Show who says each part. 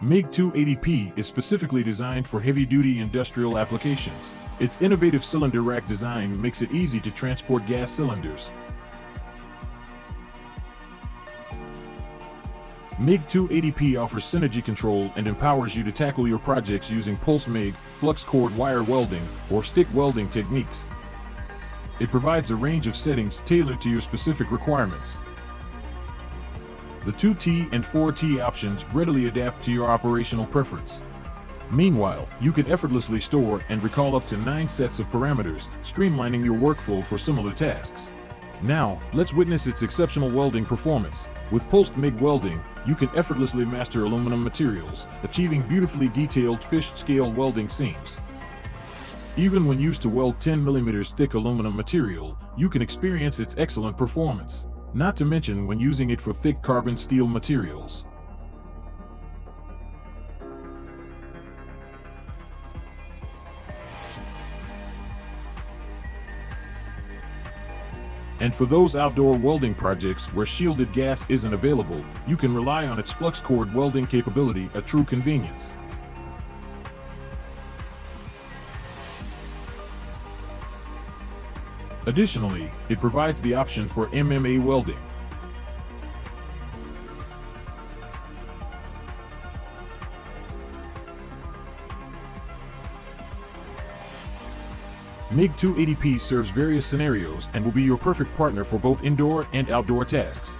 Speaker 1: MIG 280P is specifically designed for heavy-duty industrial applications. Its innovative cylinder rack design makes it easy to transport gas cylinders. MIG 280P offers synergy control and empowers you to tackle your projects using Pulse MIG, flux-cored wire welding, or stick welding techniques. It provides a range of settings tailored to your specific requirements. The 2T and 4T options readily adapt to your operational preference. Meanwhile, you can effortlessly store and recall up to 9 sets of parameters, streamlining your workflow for similar tasks. Now, let's witness its exceptional welding performance. With Pulse MIG welding, you can effortlessly master aluminum materials, achieving beautifully detailed fish-scale welding seams. Even when used to weld 10 mm thick aluminum material, you can experience its excellent performance, not to mention when using it for thick carbon steel materials. And for those outdoor welding projects where shielded gas isn't available, you can rely on its flux-cored welding capability, a true convenience. Additionally, it provides the option for MMA welding. MIG 280P serves various scenarios and will be your perfect partner for both indoor and outdoor tasks.